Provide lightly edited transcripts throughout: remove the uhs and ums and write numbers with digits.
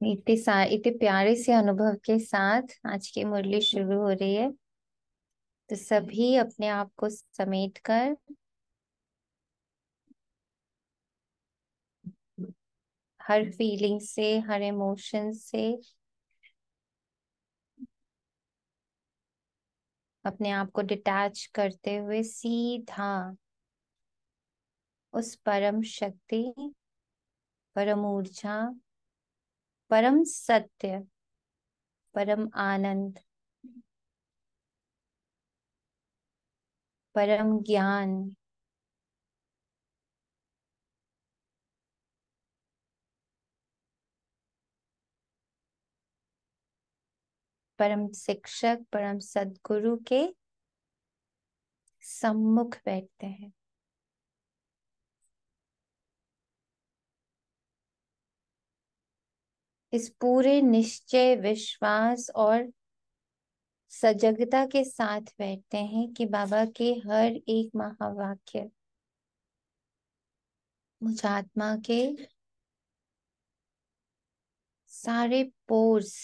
इतने प्यारे से अनुभव के साथ आज की मुरली शुरू हो रही है। तो सभी अपने आप को समेट कर हर फीलिंग से, हर इमोशन से अपने आप को डिटैच करते हुए सीधा उस परम शक्ति, परम ऊर्जा, परम सत्य, परम आनंद, परम ज्ञान, परम शिक्षक, परम सद्गुरु के सम्मुख बैठते हैं। इस पूरे निश्चय, विश्वास और सजगता के साथ बैठते हैं कि बाबा के हर एक महावाक्य मुझ आत्मा के सारे पोर्स,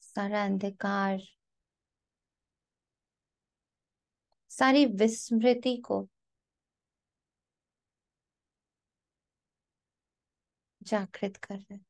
सारा अंधकार, सारी विस्मृति को जागृत कर रहे हैं।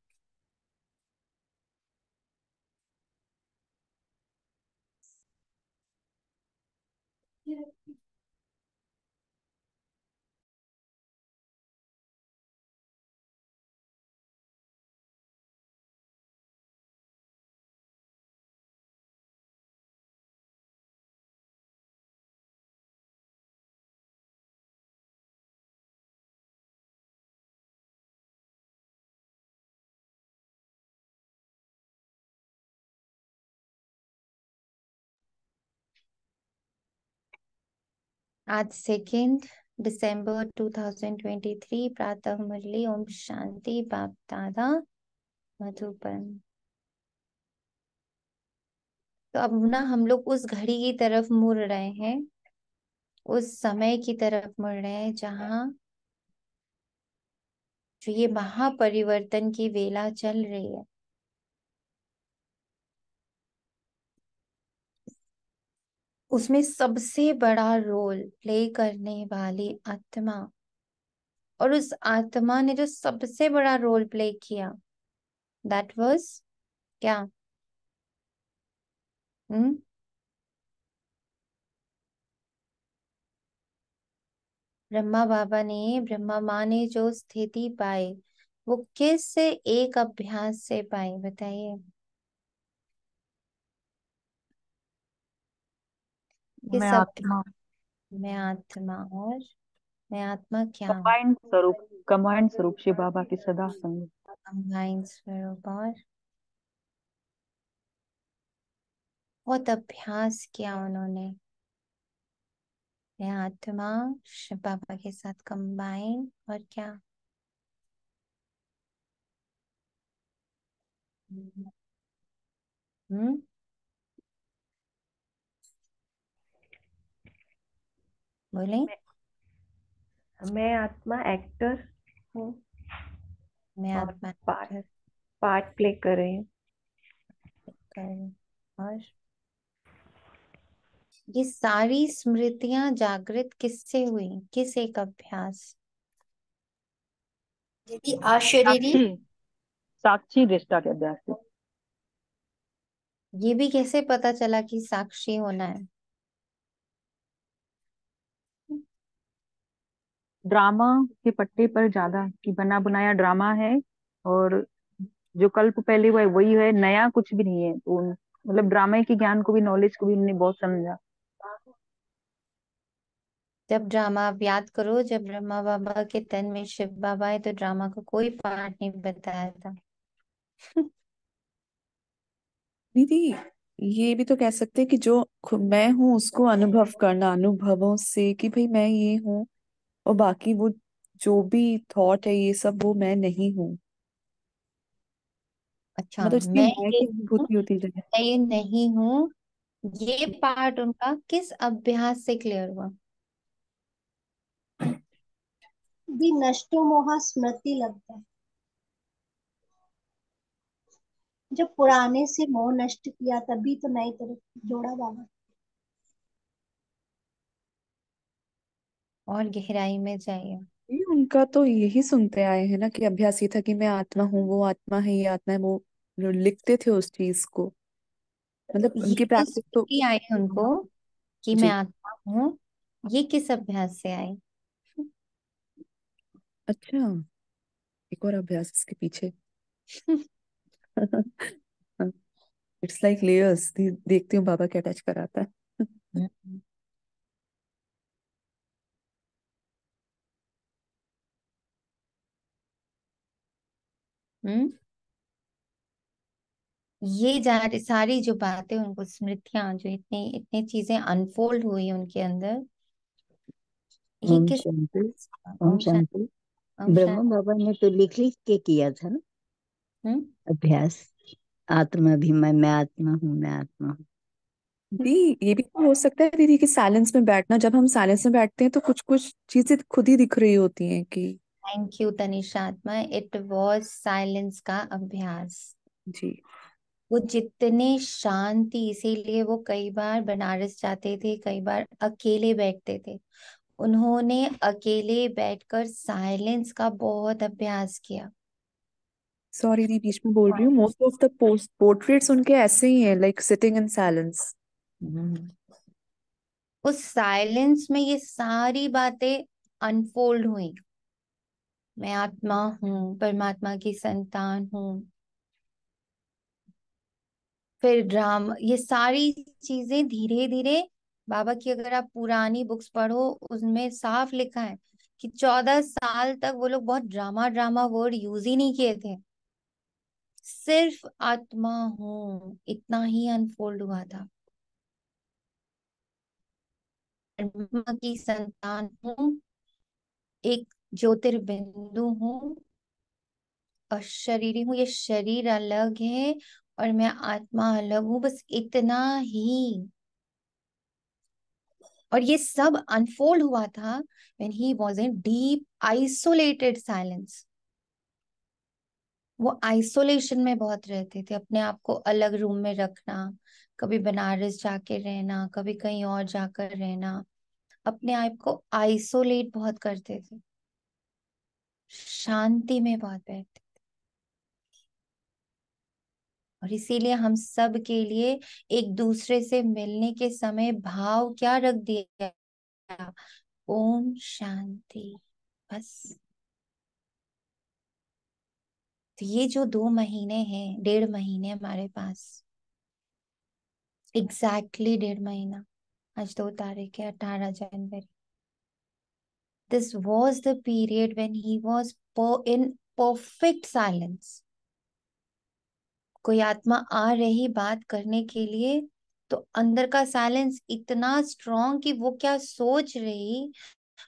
आज 2 दिसंबर 2023 प्रातः मुरली। ओम शांति। बाप दादा मधुबन। तो अब ना हम लोग उस घड़ी की तरफ मुड़ रहे हैं, उस समय की तरफ मुड़ रहे हैं जहाँ जो ये महापरिवर्तन की वेला चल रही है, उसमें सबसे बड़ा रोल प्ले करने वाली आत्मा, और उस आत्मा ने जो सबसे बड़ा रोल प्ले किया, दैट वाज क्या? हम्म ब्रह्मा बाबा ने, ब्रह्मा माँ ने जो स्थिति पाई, वो किस एक अभ्यास से पाई बताइए? मैं किस अभ्यास आत्मा। में? आत्मा। और मैं आत्मा क्या हूँ? कंबाइंड स्वरूप शिव बाबा की सदा संग। कंबाइंड स्वरूप। और बहुत अभ्यास किया उन्होंने। मैं आत्मा शिव बाबा के साथ कंबाइन। और क्या? हम्म बोले। मैं आत्मा एक्टर हूँ मैं और आत्मा पार्ट कर पार्ट प्ले कर रही हूँ। कर और ये सारी स्मृतियां जागृत किससे हुई? किस एक अभ्यास? यदि अशरीरी। साक्षी साक्षी दृष्टा के अभ्यास से। ये भी कैसे पता चला कि साक्षी होना है? ड्रामा के पट्टे पर ज्यादा कि बना बनाया ड्रामा है, और जो कल्प पहले हुआ है वही है, नया कुछ भी नहीं है। तो मतलब ड्रामे के ज्ञान को भी, नॉलेज को भी उन्होंने बहुत समझा। जब ड्रामा, आप याद करो, जब ब्रह्मा बाबा के तन में शिव बाबा है तो ड्रामा का कोई पार्ट नहीं बताया था। दीदी, ये भी तो कह सकते हैं कि जो मैं हूँ उसको अनुभव करना, अनुभवों से कि भाई मैं ये हूँ, और बाकी वो जो भी थॉट है ये सब वो मैं नहीं हूँ। अच्छा, मतलब इसकी मैं मैं ये की हूँ, अनुभूति होती जाए। मैं ये नहीं हूँ, ये पार्ट उनका किस अभ्यास से क्लियर हुआ? दी नष्टो मोहा स्मृति लगता है। जब पुराने से मोह नष्ट किया तभी तो नई तरफ जोड़ा बाबा। और गहराई में जाइए। ये उनका तो यही सुनते आए हैं ना कि अभ्यास ये था कि मैं आत्मा हूँ, वो आत्मा है, ये आत्मा है, वो जो लिखते थे उस चीज को, मतलब ये उनकी जो प्रैक्टिस तो। स्मृति आई उनको कि मैं जी। आत्मा हूँ, ये किस अभ्यास से आई? अच्छा, एक और अभ्यास इसके पीछे। It's like layers. देखती हूँ बाबा क्या अटैच कराता है। हम्म। ये सारी जो बातें उनको, स्मृतियां जो इतनी इतनी चीजें अनफोल्ड हुई उनके अंदर, ये ओम किस? शांति। ओम ओम शांति। शांति। ओम ब्रह्मा शांति। बाबा ने तो लिख लिख के किया था ना हम्म। अभ्यास। आत्मा भी मैं आत्मा हूँ, मैं आत्मा हूँ। दी, ये भी तो हो सकता है दीदी कि साइलेंस में बैठना, जब हम साइलेंस में बैठते हैं तो कुछ कुछ चीजें खुद ही दिख रही होती हैं कि। थैंक यू तनिषा आत्मा, इट वॉज साइलेंस का अभ्यास। जी। वो जितने शांति, इसीलिए वो कई बार बनारस जाते थे, कई बार अकेले बैठते थे। उन्होंने अकेले बैठकर साइलेंस का बहुत अभ्यास किया। सॉरी दी, बीच में बोल रही हूँ। मोस्ट ऑफ द पोर्ट्रेट्स उनके ऐसे ही हैं, लाइक सिटिंग इन साइलेंस। हम्म। उस साइलेंस में ये सारी बातें अनफोल्ड हुई। मैं आत्मा हूँ, परमात्मा की संतान हूँ। फिर ड्रामा, ये सारी चीजें धीरे धीरे, बाबा की अगर आप पुरानी बुक्स पढ़ो उसमें साफ लिखा है कि 14 साल तक वो लोग बहुत ड्रामा ड्रामा वर्ड यूज ही नहीं किए थे। सिर्फ आत्मा हूँ इतना ही अनफोल्ड हुआ था। परमात्मा की संतान हूँ, एक ज्योतिर्बिंदु हूँ, अशरीरी हूँ, ये शरीर अलग है और मैं आत्मा अलग हूँ, बस इतना ही। और ये सब अनफोल्ड हुआ था when he was in deep isolated silence। वो आइसोलेशन में बहुत रहते थे, अपने आप को अलग रूम में रखना, कभी बनारस जाके रहना, कभी कहीं और जाकर रहना, अपने आप को आइसोलेट बहुत करते थे, शांति में बहुत बैठते। और इसीलिए हम सब के लिए एक दूसरे से मिलने के समय भाव क्या रख दिया? ओम शांति, बस। तो ये जो 2 महीने हैं, 1.5 महीने हमारे पास, एग्जैक्टली 1.5 महीना, आज 2 तारीख है, 18 जनवरी। This was the period when he was in perfect silence. कोई आत्मा आ रही बात करने के लिए तो अंदर का साइलेंस इतना स्ट्रॉन्ग कि वो क्या सोच रही,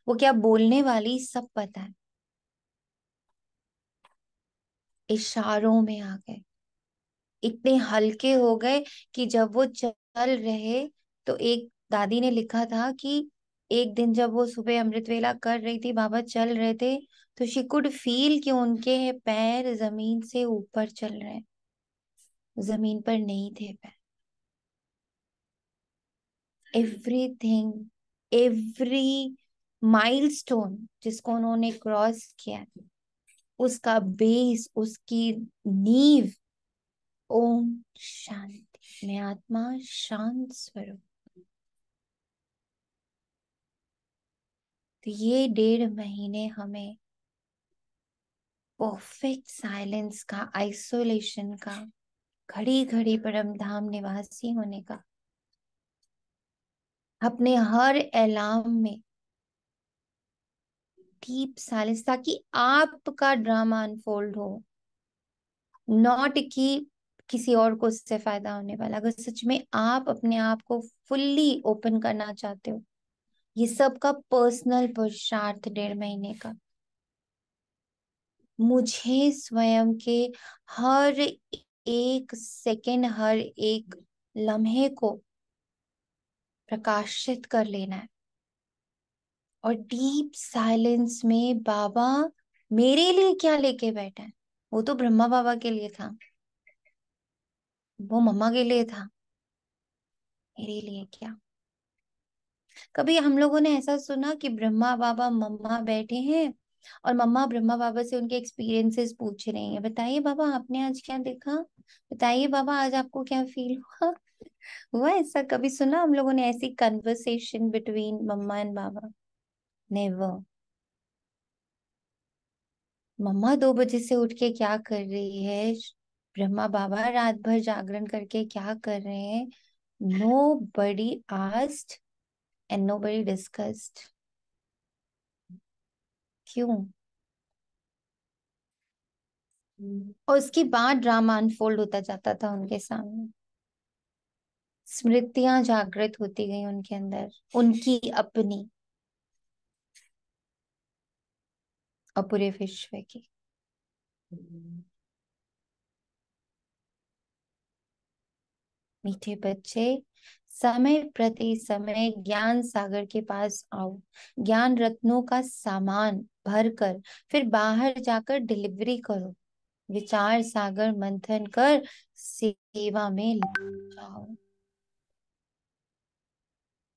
वो क्या बोलने वाली, सब पता है। इशारों में आ गए, इतने हल्के हो गए कि जब वो चल रहे, तो एक दादी ने लिखा था कि एक दिन जब वो सुबह अमृत वेला कर रही थी, बाबा चल रहे थे, तो शी कुड फील कि उनके पैर जमीन से ऊपर चल रहे हैं, जमीन पर नहीं थे पैर। एवरीथिंग, एवरी माइलस्टोन जिसको उन्होंने क्रॉस किया, उसका बेस, उसकी नींव, ओम शांति, मैं आत्मा शांत स्वरूप। तो ये 1.5 महीने हमें परफेक्ट साइलेंस का, आइसोलेशन का, घड़ी घड़ी परम धाम निवासी होने का, अपने हर अलार्म में डीप साइलेंस, ताकि आपका ड्रामा अनफोल्ड हो, नॉट कि किसी और को उससे फायदा होने वाला। अगर सच में आप अपने आप को फुल्ली ओपन करना चाहते हो, ये सब का पर्सनल पुरुषार्थ 1.5 महीने का, मुझे स्वयं के हर एक सेकंड, हर एक लम्हे को प्रकाशित कर लेना है। और डीप साइलेंस में बाबा मेरे लिए क्या लेके बैठा है? वो तो ब्रह्मा बाबा के लिए था, वो मम्मा के लिए था, मेरे लिए क्या? कभी हम लोगों ने ऐसा सुना कि ब्रह्मा बाबा मम्मा बैठे हैं और मम्मा ब्रह्मा बाबा से उनके एक्सपीरियंसेस पूछ रही हैं, बताइए बाबा आपने आज क्या देखा, बताइए बाबा आज आपको क्या फील हुआ? हुआ ऐसा कभी? सुना हम लोगों ने ऐसी कन्वर्सेशन बिटवीन मम्मा एंड बाबा? नेवर। मम्मा 2 बजे से उठ के क्या कर रही है, ब्रह्मा बाबा रात भर जागरण करके क्या कर रहे हैं, nobody asked and nobody discussed. क्यों? और उसके बाद ड्रामा अनफोल्ड होता जाता था उनके सामने, स्मृतियां जागृत होती गई उनके अंदर, उनकी अपनी और पूरे विश्व की। मीठे बच्चे, समय प्रति समय ज्ञान सागर के पास आओ, ज्ञान रत्नों का सामान भर कर फिर बाहर जाकर डिलीवरी करो, विचार सागर मंथन कर सेवा में लग जाओ।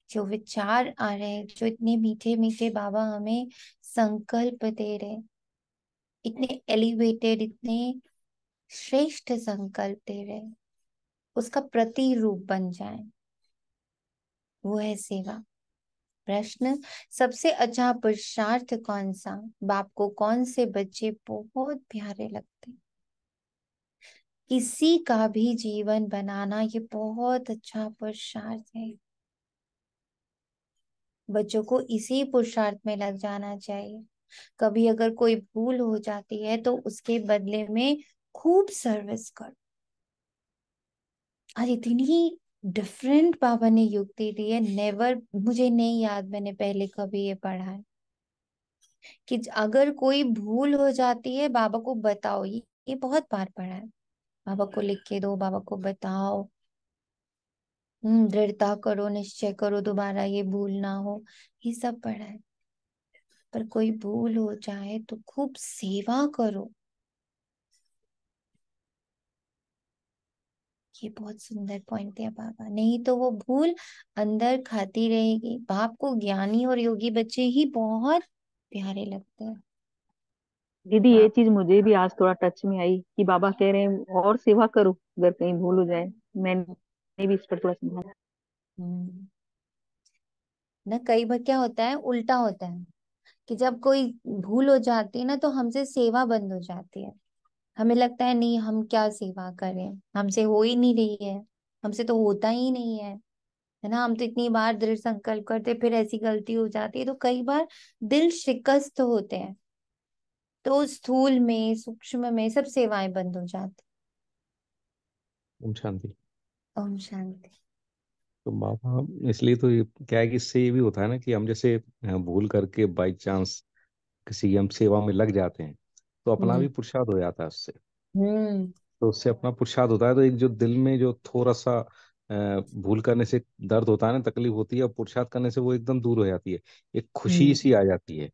जो विचार आ रहे हैं, जो इतने मीठे मीठे बाबा हमें संकल्प दे रहे, इतने एलिवेटेड, इतने श्रेष्ठ संकल्प दे रहे, उसका प्रतिरूप बन जाए, वो है सेवा। प्रश्न, सबसे अच्छा पुरुषार्थ कौन सा? बाप को कौन से बच्चे बहुत प्यारे लगते? किसी का भी जीवन बनाना ये बहुत अच्छा पुरुषार्थ है। बच्चों को इसी पुरुषार्थ में लग जाना चाहिए। कभी अगर कोई भूल हो जाती है तो उसके बदले में खूब सर्विस करो। आज इतनी डिफरेंट बाबा ने युक्ति दी है, नेवर, मुझे नहीं याद मैंने पहले कभी ये पढ़ा है कि अगर कोई भूल हो जाती है बाबा को बताओ। ये बहुत बार पढ़ा है, बाबा को लिख के दो, बाबा को बताओ, दृढ़ता करो, निश्चय करो दोबारा ये भूल ना हो, ये सब पढ़ा है। पर कोई भूल हो जाए तो खूब सेवा करो, ये बहुत सुंदर पॉइंट दिया बाबा। नहीं तो वो भूल अंदर खाती रहेगी। बाप को ज्ञानी और योगी बच्चे ही बहुत प्यारे लगते हैं। दीदी ये बाप चीज मुझे भी आज थोड़ा टच में आई कि बाबा कह रहे हैं और सेवा करो अगर कहीं भूल हो जाए। मैंने भी इस पर थोड़ा समझा। हम्म, ना कई बार क्या होता है, उल्टा होता है कि जब कोई भूल हो जाती है ना तो हमसे सेवा बंद हो जाती है। हमें लगता है नहीं हम क्या सेवा करें, हमसे हो ही नहीं रही है, हमसे तो होता ही नहीं है ना। हम तो इतनी बार दृढ़ संकल्प करते फिर ऐसी गलती हो जाती है तो कई बार दिल शिकस्त होते हैं, तो स्थूल में सूक्ष्म में सब सेवाएं बंद हो जाती। ओम शांति। ओम शांति। तो बाबा इसलिए तो ये क्या है कि इससे ये भी होता है ना कि हम जैसे भूल करके बाई चांस किसी की हम सेवा में लग जाते हैं तो अपना हम्म। भी पुरुषार्थ हो जाता है उससे। हम्म। तो उससे अपना पुरुषार्थ होता है तो एक जो दिल में जो थोड़ा सा भूल करने से दर्द होता है ना, तकलीफ होती है, और पुरुषार्थ करने से वो एकदम दूर हो जाती है, एक खुशी हम्म। सी आ जाती है।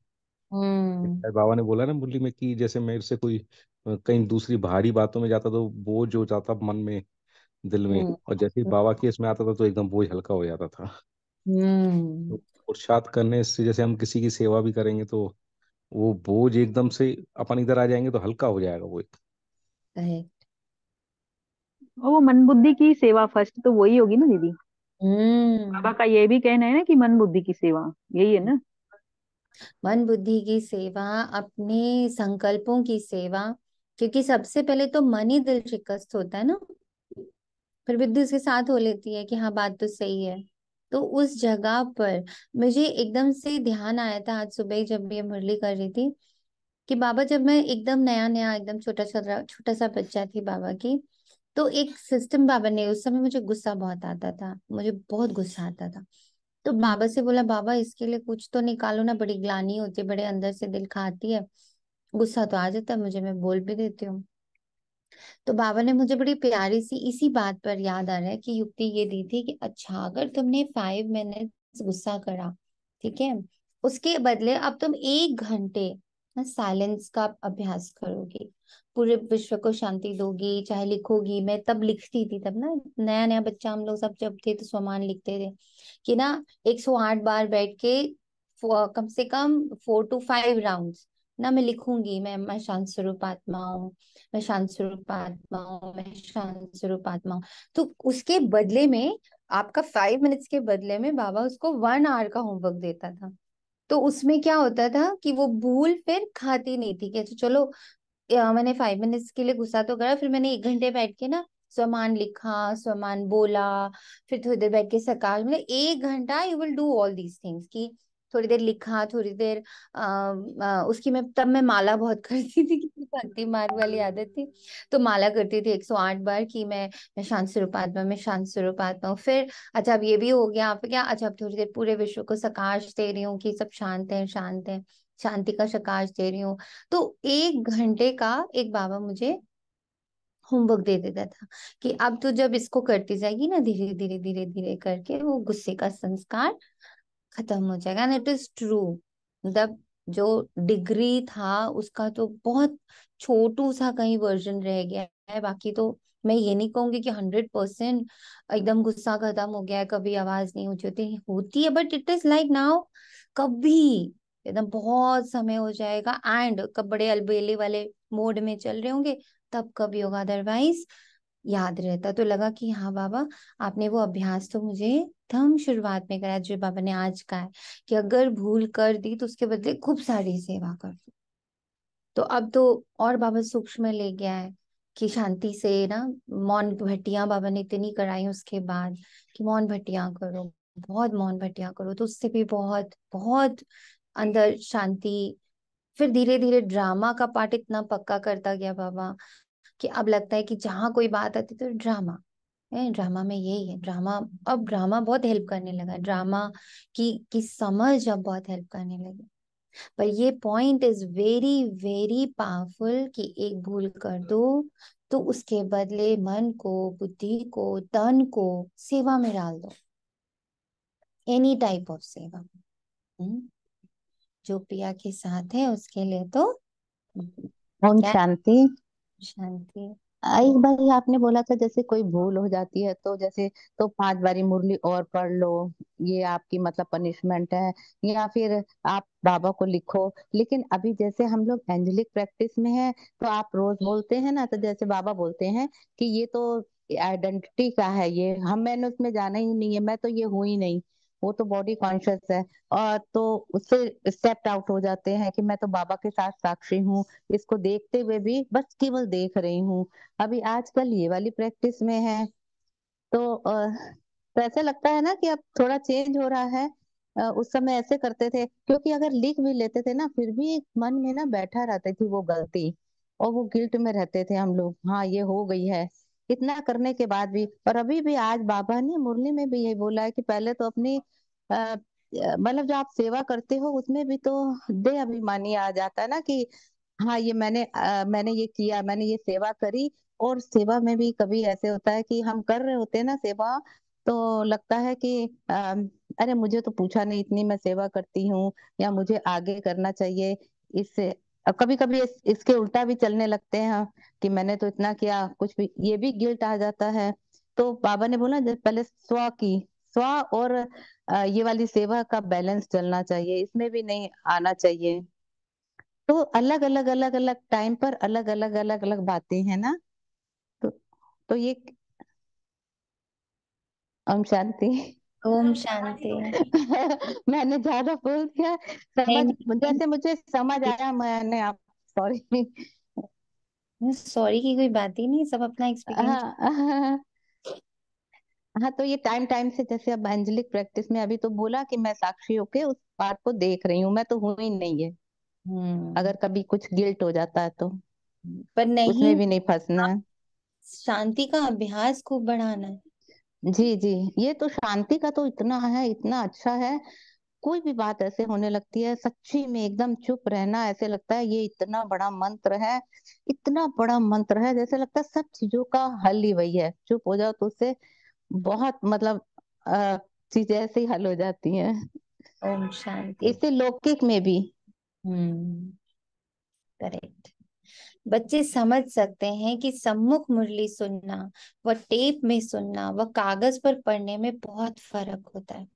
हम्म। शायद बाबा ने बोला ना मुरली में कि जैसे मेरे से कोई कहीं दूसरी भारी बातों में जाता तो बोझ हो जाता मन में, दिल में, हम्म। और जैसे ही बाबा के इसमें आता था तो एकदम बोझ हल्का हो जाता था। तो हम्म। पुरुषार्थ करने से जैसे हम किसी की सेवा भी करेंगे तो वो बोझ एकदम से अपन इधर आ जाएंगे तो हल्का हो जाएगा वो एक। करेक्ट। और वो मन बुद्धि की सेवा फर्स्ट तो वही होगी ना दीदी। बाबा हम्म। का ये भी कहना है ना कि मन बुद्धि की सेवा, यही है ना। मन बुद्धि की सेवा, अपने संकल्पों की सेवा, क्योंकि सबसे पहले तो मन ही दिल शिकस्त होता है ना, फिर बुद्धि उसके साथ हो लेती है कि हाँ बात तो सही है। तो उस जगह पर मुझे एकदम से ध्यान आया था आज सुबह जब ये मुरली कर रही थी कि बाबा, जब मैं एकदम नया नया एकदम छोटा छोटा छोटा सा बच्चा थी बाबा की, तो एक सिस्टम बाबा ने, उस समय मुझे गुस्सा बहुत आता था, मुझे बहुत गुस्सा आता था। तो बाबा से बोला बाबा इसके लिए कुछ तो निकालो ना, बड़ी ग्लानि होती है, बड़े अंदर से दिल खाती है, गुस्सा तो आ जाता है मुझे, मैं बोल भी देती हूँ। तो बाबा ने मुझे बड़ी प्यारी सी इसी बात पर याद आ रहा है कि युक्ति ये दी थी कि अच्छा अगर तुमने 5 मिनट्स गुस्सा करा, ठीक है, उसके बदले अब तुम 1 घंटे साइलेंस का अभ्यास करोगी, पूरे विश्व को शांति दोगी, चाहे लिखोगी। मैं तब लिखती थी, तब ना नया नया बच्चा हम लोग सब जब थे तो स्वमान लिखते थे कि ना 108 बार बैठ के कम से कम 4 to 5 राउंड्स ना मैं लिखूंगी, मैं शांत स्वरूप आत्मा हूँ, मैं शांत स्वरूप आत्मा हूँ, मैं शांत स्वरूप आत्मा हूँ। तो उसके बदले में आपका 5 मिनट्स के बदले में बाबा उसको 1 आवर का होमवर्क देता था। तो उसमें क्या होता था कि वो भूल फिर खाती नहीं थी कि अच्छा चलो मैंने 5 मिनट्स के लिए गुस्सा तो करा, फिर मैंने 1 घंटे बैठ के ना स्वमान लिखा, स्वमान बोला, फिर थोड़ी देर बैठ के सकाश, मतलब 1 घंटा you will do all these things की थोड़ी देर लिखा, थोड़ी देर उसकी मैं तब मैं माला बहुत करती थी क्योंकि भक्ति मार्ग वाली आदत थी। तो माला करती थी 108 बार कि मैं शांत स्वरूप आत्मा, मैं शांत स्वरूप आत्मा हूँ। फिर अच्छा अब ये भी हो गया, आप क्या अच्छा अब थोड़ी देर पूरे विश्व को सकाश दे रही हूँ कि सब शांत है, शांत है, शांति का सकाश दे रही हूँ। तो 1 घंटे का एक बाबा मुझे होमवर्क दे देता था कि अब तो जब इसको करती जाएगी ना धीरे धीरे धीरे धीरे करके वो गुस्से का संस्कार खत्म हो जाएगा। And it is true. मतलब जो डिग्री था उसका तो बहुत छोटू सा कहीं वर्जन रह गया है, बाकी तो मैं ये नहीं कहूंगी कि 100% एकदम गुस्सा खत्म हो गया है, कभी आवाज नहीं ऊंची होती होती है, but it is like now कभी एकदम बहुत समय हो जाएगा एंड कब बड़े अलबेले वाले मोड में चल रहे होंगे तब कभी होगा, अदरवाइज याद रहता। तो लगा कि हाँ बाबा आपने वो अभ्यास तो मुझे एकदम शुरुआत में कराया जो बाबा ने आज कहा है कि अगर भूल कर दी तो उसके बदले खूब सारी सेवा कर दो। तो अब तो और बाबा सूक्ष्म में ले गया है कि शांति से ना मौन भट्टियां बाबा ने इतनी कराई उसके बाद कि मौन भट्टियां करो, बहुत मौन भट्टियां करो, तो उससे भी बहुत बहुत अंदर शांति। फिर धीरे धीरे ड्रामा का पार्ट इतना पक्का करता गया बाबा कि अब लगता है कि जहां कोई बात आती तो ड्रामा है, ड्रामा में यही है ड्रामा। अब ड्रामा बहुत हेल्प करने लगा, ड्रामा की समझ अब बहुत हेल्प करने लगी। पर ये point is very very powerful कि एक भूल कर दो तो उसके बदले मन को, बुद्धि को, तन को सेवा में डाल दो, एनी टाइप ऑफ सेवा। हम्म, जो पिया के साथ है उसके लिए तो ओम क्या शांति। शांति। एक बार आपने बोला था जैसे कोई भूल हो जाती है तो जैसे तो 5 बारी मुरली और पढ़ लो, ये आपकी मतलब पनिशमेंट है, या फिर आप बाबा को लिखो। लेकिन अभी जैसे हम लोग एंजेलिक प्रैक्टिस में है तो आप रोज बोलते हैं ना, तो जैसे बाबा बोलते हैं कि ये तो आइडेंटिटी का है, ये मैंने उसमें जाना ही नहीं है, मैं तो ये हूं ही नहीं, वो तो बॉडी कॉन्शियस है। और तो उससे स्टेप आउट हो जाते हैं कि मैं तो बाबा के साथ साक्षी हूँ, इसको देखते हुए भी बस केवल देख रही हूँ। अभी आजकल ये वाली प्रैक्टिस में है तो ऐसे लगता है ना कि अब थोड़ा चेंज हो रहा है। उस समय ऐसे करते थे, क्योंकि अगर लिख भी लेते थे ना फिर भी एक मन में ना बैठा रहती थी वो गलती, और वो गिल्ट में रहते थे हम लोग, हाँ ये हो गई है। इतना करने के बाद भी, और अभी भी आज बाबा ने मुरली में भी यही बोला है कि पहले तो अपनी मतलब जो आप सेवा करते हो उसमें भी तो देह अभिमानी आ जाता है ना कि हाँ ये मैंने ये किया, मैंने ये सेवा करी। और सेवा में भी कभी ऐसे होता है कि हम कर रहे होते हैं ना सेवा, तो लगता है कि अरे मुझे तो पूछा नहीं, इतनी मैं सेवा करती हूँ, या मुझे आगे करना चाहिए इससे। कभी कभी इसके उल्टा भी चलने लगते हैं कि मैंने तो इतना किया, कुछ भी, ये भी गिल्ट आ जाता है। तो बाबा ने बोला पहले स्व और ये वाली सेवा का बैलेंस चलना चाहिए, इसमें भी नहीं आना चाहिए। तो अलग अलग टाइम पर अलग अलग बातें हैं ना। तो तो ये ओम शांति। ओम शांति। मैंने ज्यादा बोल दिया, नहीं समझ, नहीं, जैसे मुझे समझ आया मैंने आप, सॉरी। सॉरी की कोई बात ही नहीं, सब अपना एक्सपीरियंस। हाँ हाँ। हाँ, तो ये टाइम टाइम से, जैसे अब एंजेलिक प्रैक्टिस में अभी तो बोला कि मैं साक्षी होके उस पार्ट को देख रही हूँ, मैं तो हूं ही नहीं है। हम्म। अगर कभी कुछ गिल्ट हो जाता है तो पर नहीं, उसमें भी नहीं फंसना है। शांति का अभ्यास खूब बढ़ाना है। जी जी। ये तो शांति का तो इतना है, इतना अच्छा है। कोई भी बात ऐसे होने लगती है सच्ची में एकदम चुप रहना, ऐसे लगता है ये इतना बड़ा मंत्र है, इतना बड़ा मंत्र है, जैसे लगता है सब चीजों का हल ही वही है, चुप हो जाओ तो उससे बहुत मतलब चीजें ऐसे ही हल हो जाती हैं। ओम शांति। इससे लौकिक में भी। करेक्ट। बच्चे समझ सकते हैं कि सम्मुख मुरली सुनना व टेप में सुनना व कागज पर पढ़ने में बहुत फर्क होता है।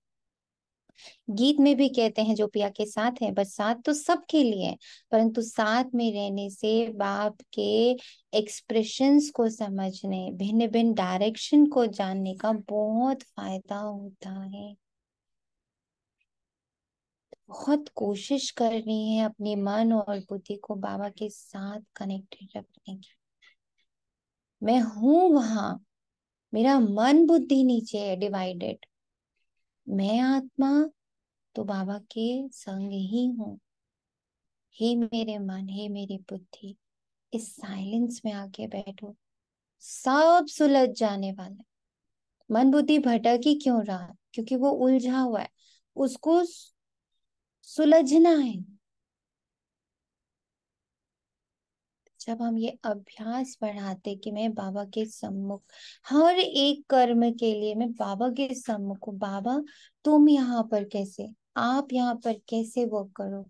गीत में भी कहते हैं जो पिया के साथ है, बस साथ तो सबके लिए है, परंतु साथ में रहने से बाप के एक्सप्रेशंस को समझने, भिन्न भिन्न डायरेक्शन को जानने का बहुत फायदा होता है। बहुत कोशिश करनी है अपने मन और बुद्धि को बाबा के साथ कनेक्टेड रखने की। मैं हूं वहां, मेरा मन बुद्धि नीचे है डिवाइडेड, मैं आत्मा तो बाबा के संग ही हूँ। हे मेरे मन, हे मेरी बुद्धि, इस साइलेंस में आके बैठो, सब सुलझ जाने वाला है। मन बुद्धि भटक ही क्यों रहा? क्योंकि वो उलझा हुआ है, उसको सुलझना है। जब हम ये अभ्यास बढ़ाते कि मैं बाबा के सम्मुख, हर एक कर्म के लिए मैं बाबा के सम्मुख हूँ। बाबा तुम यहाँ पर कैसे, आप यहाँ पर कैसे वर्क करोगे,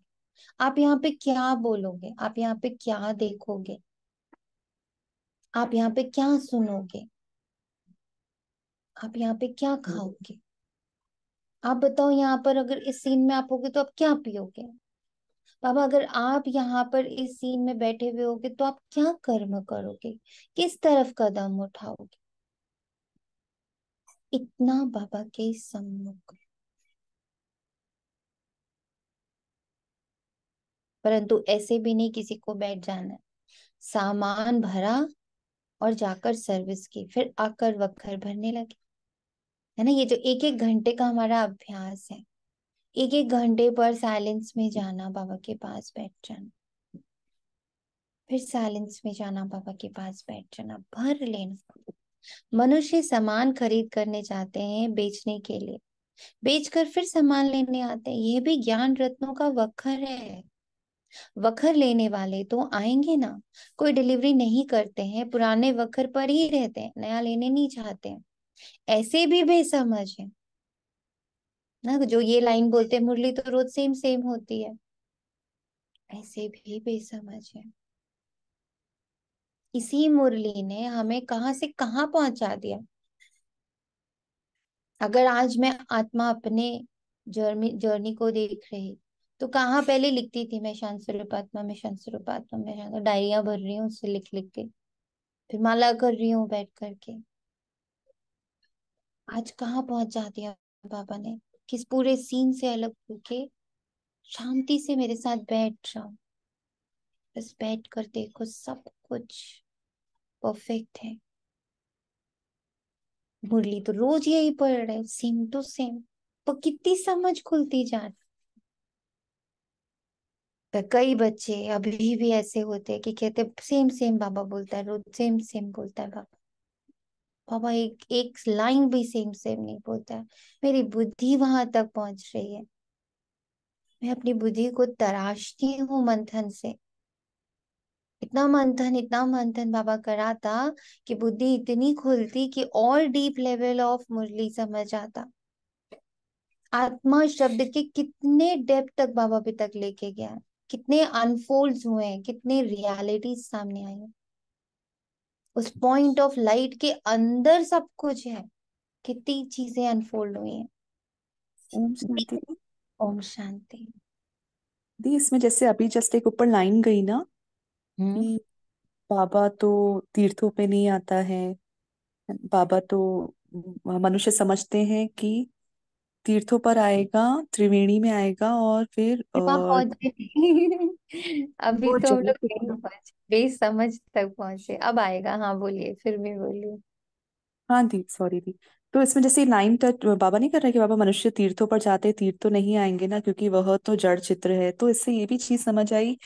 आप यहाँ पे क्या बोलोगे, आप यहाँ पे क्या देखोगे, आप यहाँ पे क्या सुनोगे, आप यहाँ पे क्या खाओगे, आप बताओ यहाँ पर अगर इस सीन में आप होगे तो आप क्या पियोगे। बाबा अगर आप यहाँ पर इस सीन में बैठे हुए होगे तो आप क्या कर्म करोगे, किस तरफ कदम उठाओगे। इतना बाबा के सम्मुख। परंतु ऐसे भी नहीं किसी को बैठ जाना है। सामान भरा और जाकर सर्विस की, फिर आकर वक्र भरने लगे, है ना। ये जो एक एक घंटे का हमारा अभ्यास है, एक एक घंटे पर साइलेंस में जाना, बाबा के पास बैठ जाना, फिर साइलेंस में जाना, बाबा के पास बैठ जाना, भर लेना। मनुष्य सामान खरीद करने जाते हैं बेचने के लिए, बेचकर फिर सामान लेने आते हैं। ये भी ज्ञान रत्नों का वखर है। वखर लेने वाले तो आएंगे ना, कोई डिलीवरी नहीं करते हैं, पुराने वखर पर ही रहते हैं, नया लेने नहीं चाहते हैं। ऐसे भी बेसमझ है ना, जो ये लाइन बोलते हैं मुरली तो रोज सेम सेम होती है, ऐसे भी बेसमझ है। इसी मुरली ने हमें कहां से कहां पहुंचा दिया। अगर आज मैं आत्मा अपने जर्नी को देख रही तो कहाँ पहले लिखती थी मैं शांत स्वरूप आत्मा में, शांत स्वरूप आत्मा में, शांत, डायरिया भर रही हूँ उससे लिख लिख के, फिर माला कर रही हूँ बैठ करके। आज कहाँ पहुंचा दिया बाबा ने, किस पूरे सीन से अलग होके शांति से मेरे साथ बैठ जाओ, बस बैठ कर देखो सब कुछ परफेक्ट है। मुरली तो रोज यही पढ़ रहे, सेम टू सेम, पर कितनी समझ खुलती जा रही। पर कई बच्चे अभी भी ऐसे होते हैं कि कहते सेम सेम बाबा बोलता है, रोज सेम सेम बोलता है बाबा। बाबा एक एक लाइन भी सेम सेम नहीं बोलता है। मेरी बुद्धि वहां तक पहुंच रही है, मैं अपनी बुद्धि को तराशती हूँ मंथन से। इतना मंथन बाबा करा था कि बुद्धि इतनी खुलती कि और डीप लेवल ऑफ मुरली समझ आता। आत्मा शब्द के कितने डेप्थ तक बाबा अभी तक लेके गया है, कितने अनफोल्ड हुए हैं, कितने रियलिटीज सामने आई है। उस पॉइंट ऑफ लाइट के अंदर सब कुछ है, कितनी चीजें अनफोल्ड हुई हैं। ओम शांति दी। ओम शांति। दी, इसमें जैसे अभी जस्ट एक ऊपर लाइन गई ना हम्म। कि बाबा तो तीर्थों पे नहीं आता है। बाबा तो मनुष्य समझते हैं कि तीर्थों पर आएगा, त्रिवेणी में आएगा और फिर फिर वहां पहुंचे नहीं। अभी वो तो हम जल लोग नहीं पहुंचे, बेसमझ तक पहुंचे, अब आएगा। हाँ बोलिए, फिर भी बोलिए। हाँ दी, सॉरी दी। तो इसमें जैसे लाइन टच बाबा नहीं कर रहे कि बाबा मनुष्य तीर्थों पर जाते, तीर्थ तो नहीं आएंगे ना क्योंकि वह तो जड़ चित्र है। तो इससे ये भी चीज समझ आई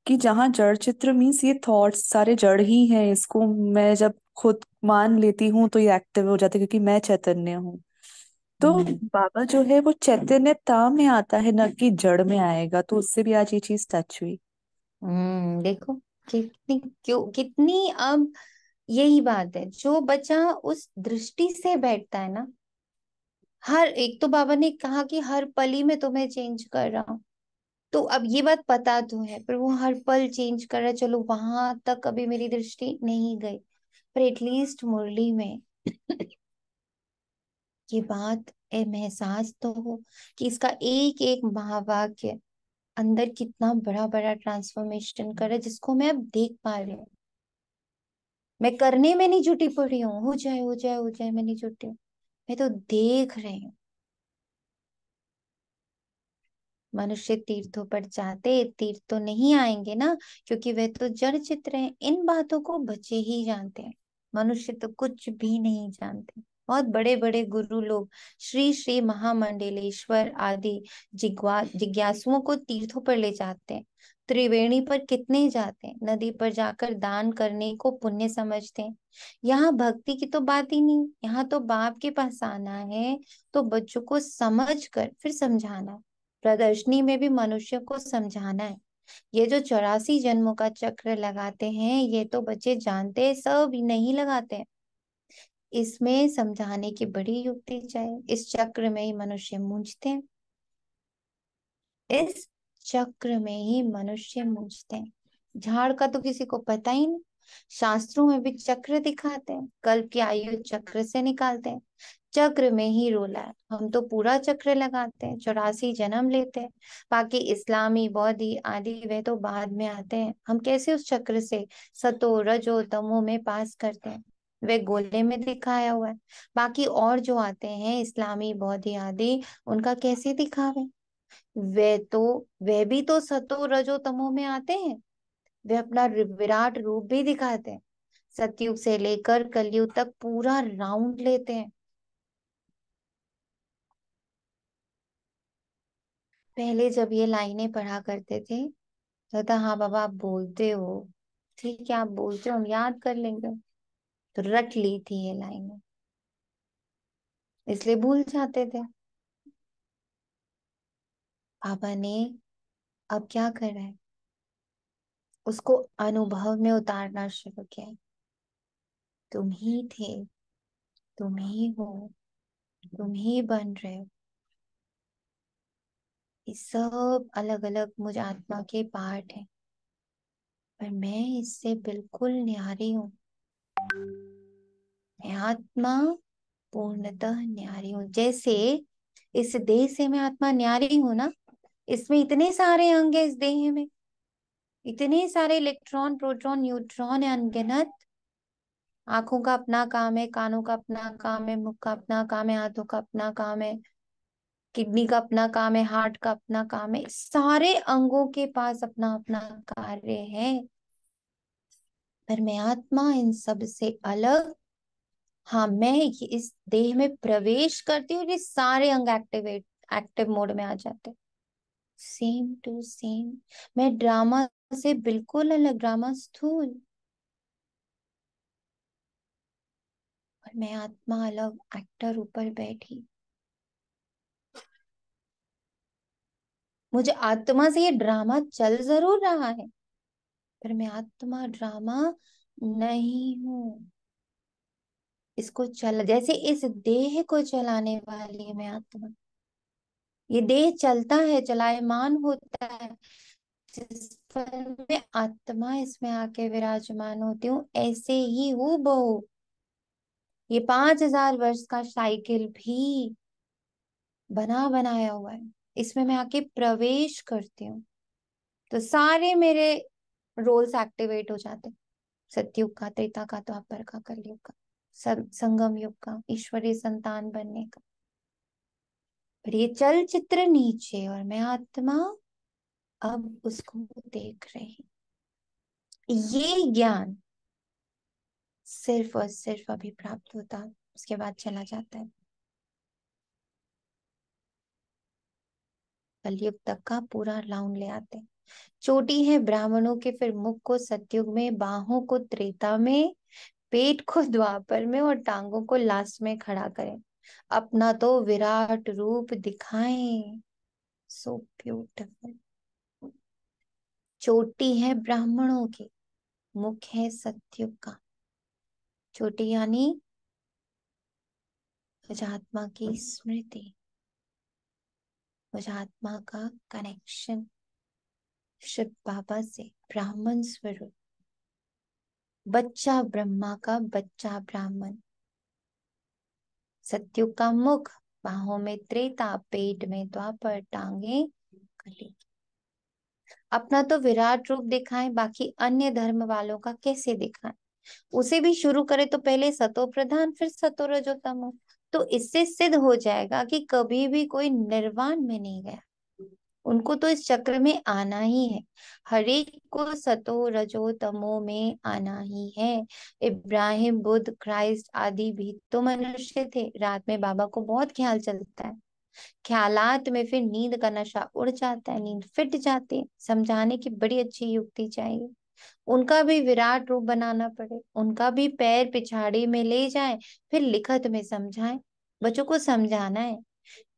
कि जहाँ जड़ चित्र मीन्स ये थॉट्स सारे जड़ ही हैं। इसको मैं जब खुद मान लेती हूँ तो ये एक्टिव हो जाते हैं क्योंकि मैं चैतन्य हूँ। तो बाबा जो है वो चैतन्यता में आता है, न कि जड़ में आएगा। तो उससे भी आज ये चीज टच हुई। देखो कितनी, क्यों कितनी, अब यही बात है, जो बच्चा उस दृष्टि से बैठता है ना, हर एक तो बाबा ने कहा कि हर पली में तुम्हें चेंज कर रहा हूँ, तो अब ये बात पता तो है, पर वो हर पल चेंज कर रहा है। चलो वहां तक अभी मेरी दृष्टि नहीं गई, पर एटलीस्ट मुरली में ये बात एहसास तो हो कि इसका एक एक महावाक्य अंदर कितना बड़ा बड़ा ट्रांसफॉर्मेशन कर रहा है, जिसको मैं अब देख पा रही हूँ। मैं करने में नहीं जुटी पड़ी हूँ, हो जाए हो जाए हो जाए, मैं नहीं जुटी हूँ, मैं तो देख रही हूँ। मनुष्य तीर्थों पर जाते, तीर्थ तो नहीं आएंगे ना, क्योंकि वे तो जड़ चित्र हैं। इन बातों को बच्चे ही जानते हैं, मनुष्य तो कुछ भी नहीं जानते। बहुत बड़े बड़े गुरु लोग, श्री श्री महामंडलेश्वर आदि जिज्ञासुओं को तीर्थों पर ले जाते हैं। त्रिवेणी पर कितने जाते हैं, नदी पर जाकर दान करने को पुण्य समझते हैं। यहाँ भक्ति की तो बात ही नहीं, यहाँ तो बाप के पास आना है, तो बच्चों को समझ कर फिर समझाना है। प्रदर्शनी में भी मनुष्य को समझाना है। ये जो 84 जन्मों का चक्र लगाते हैं, ये तो बच्चे जानते हैं, सब नहीं लगाते हैं। इसमें समझाने की बड़ी युक्ति चाहिए। इस चक्र में ही मनुष्य मूंझते हैं, इस चक्र में ही मनुष्य मूंझते हैं। झाड़ का तो किसी को पता ही नहीं। शास्त्रों में भी चक्र दिखाते हैं, कल्प की आयु चक्र से निकालते हैं। चक्र में ही रोला है, हम तो पूरा चक्र लगाते हैं, 84 जन्म लेते हैं। बाकी इस्लामी बौद्धि आदि वे तो बाद में आते हैं, हम कैसे उस चक्र से सतो रजो तमो में पास करते हैं, वे गोले में दिखाया हुआ है। बाकी और जो आते हैं इस्लामी बौद्धि आदि, उनका कैसे दिखावे। वे भी तो सतो रजो तमो में आते हैं, वे अपना विराट रूप भी दिखाते हैं। सतयुग से लेकर कलयुग तक पूरा राउंड लेते हैं। पहले जब ये लाइनें पढ़ा करते थे तो था, हाँ बाबा आप बोलते हो, ठीक है आप बोलते हो, हम याद कर लेंगे। तो रट ली थी ये लाइनें, इसलिए भूल जाते थे। बाबा ने अब क्या करा है, उसको अनुभव में उतारना शुरू किया है। तुम ही थे, तुम ही हो, तुम ही बन रहे हो। ये सब अलग अलग मुझ आत्मा के पार्ट हैं, पर मैं इससे बिल्कुल न्यारी हूँ। मैं आत्मा पूर्णतः न्यारी हूँ। जैसे इस देह से मैं आत्मा न्यारी हूं ना, इसमें इतने सारे अंग है, इस देह में इतने सारे इलेक्ट्रॉन प्रोटॉन न्यूट्रॉन है अनगिनत। आंखों का अपना काम है, कानों का अपना काम है, मुख का अपना काम है, हाथों का अपना काम है, किडनी का अपना काम है, हार्ट का अपना काम है, सारे अंगों के पास अपना अपना कार्य है। पर मैं आत्मा इन सब से अलग, हाँ मैं ये इस देह में प्रवेश करती हूँ, ये सारे अंग एक्टिव मोड में आ जाते हैं, सेम टू सेम। मैं ड्रामा से बिल्कुल अलग, ड्रामा स्थूल, और मैं आत्मा अलग, एक्टर ऊपर बैठी। मुझे आत्मा से ये ड्रामा चल जरूर रहा है, पर मैं आत्मा ड्रामा नहीं हूं। इसको चल, जैसे इस देह को चलाने वाली मैं आत्मा, ये देह चलता है, चलायमान होता है, जिस पल में आत्मा इसमें आके विराजमान होती हूँ, ऐसे ही हूँ बहू। ये 5000 वर्ष का साइकिल भी बना बनाया हुआ है, इसमें मैं आके प्रवेश करती हूँ, तो सारे मेरे रोल्स एक्टिवेट हो जाते हैं। सतयुग का, त्रेता का, द्वापर का, कलयुग का, संगम युग का, ईश्वरीय संतान बनने का। पर ये चलचित्र नीचे, और मैं आत्मा अब उसको देख रही। ये ज्ञान सिर्फ और सिर्फ अभी प्राप्त होता, उसके बाद चला जाता है। कलयुग तक का पूरा राउंड ले आते हैं। चोटी है ब्राह्मणों के, फिर मुख को सतयुग में, बाहों को त्रेता में, पेट को द्वापर में, और टांगों को लास्ट में खड़ा करें, अपना तो विराट रूप दिखाएं। So beautiful. चोटी है ब्राह्मणों की, मुख है सतयुग का। चोटी यानी मुझे आत्मा की स्मृति, मुझे आत्मा का कनेक्शन शिव बाबा से, ब्राह्मण स्वरूप, बच्चा ब्रह्मा का बच्चा ब्राह्मण, सत्युग का मुख, बाहों में त्रेता, पेट में द्वापर, टांगे कली। अपना तो विराट रूप दिखाएं, बाकी अन्य धर्म वालों का कैसे दिखाएं? उसे भी शुरू करे तो पहले सतो प्रधान फिर सतो रजो तमो। तो इससे सिद्ध हो जाएगा कि कभी भी कोई निर्वाण में नहीं गया। उनको तो इस चक्र में आना ही है, हरेक को सतो रजो तमो में आना ही है। इब्राहिम, बुद्ध, क्राइस्ट आदि भी तो मनुष्य थे। रात में बाबा को बहुत ख्याल चलता है, ख्यालात में फिर नींद का नशा उड़ जाता है, नींद फिट जाती है। समझाने की बड़ी अच्छी युक्ति चाहिए। उनका भी विराट रूप बनाना पड़े, उनका भी पैर पिछाड़ी में ले जाए, फिर लिखत में समझाएं। बच्चों को समझाना है।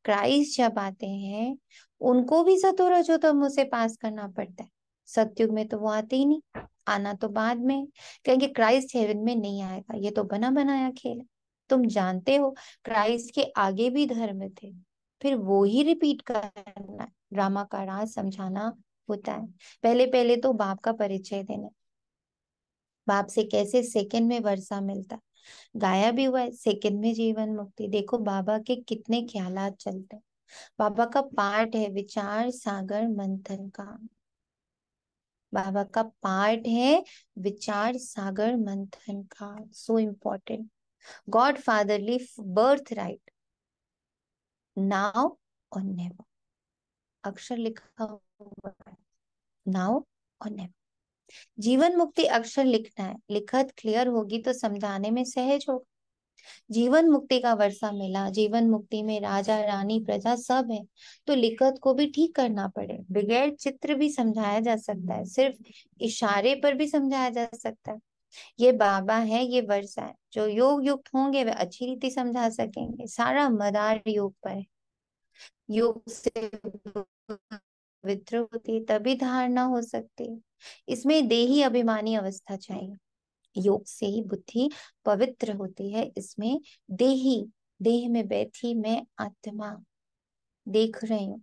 क्राइस्ट जब आते हैं उनको भी सतो रजो तमो से पास करना पड़ता है। सतयुग में तो वो आते ही नहीं, आना तो बाद में है। कहेंगे क्राइस्ट हेवन में नहीं आएगा, ये तो बना बनाया खेल है। तुम जानते हो क्राइस्ट के आगे भी धर्म थे, फिर वो ही रिपीट करना है। ड्रामा का राज समझाना होता है। पहले पहले तो बाप का परिचय देना, बाप से कैसे सेकंड में वर्षा मिलता, गाया भी हुआ है, सेकंड में जीवन मुक्ति। देखो बाबा के कितने ख्यालात चलते हैं। बाबा का पार्ट है विचार सागर मंथन का, बाबा का पार्ट है विचार सागर मंथन का। So important. God fatherly birth right, now और नेवर। अक्षर लिखा हुआ है, नाउ और नेवर। जीवन मुक्ति अक्षर लिखना है, लिखत क्लियर होगी तो समझाने में सहज होगा। जीवन मुक्ति का वर्षा मिला, जीवन मुक्ति में राजा रानी प्रजा सब है, तो लिखत को भी ठीक करना पड़े। बगैर चित्र भी समझाया जा सकता है, सिर्फ इशारे पर भी समझाया जा सकता है। ये बाबा है, ये वर्षा है। जो योग युक्त होंगे वे अच्छी रीति समझा सकेंगे। सारा मदार योग पर है। योग से पवित्र होती है तभी धारणा हो सकती है। इसमें देही अभिमानी अवस्था चाहिए। योग से ही बुद्धि पवित्र होती है। इसमें देही, देह में बैठी मैं आत्मा देख रही हूँ,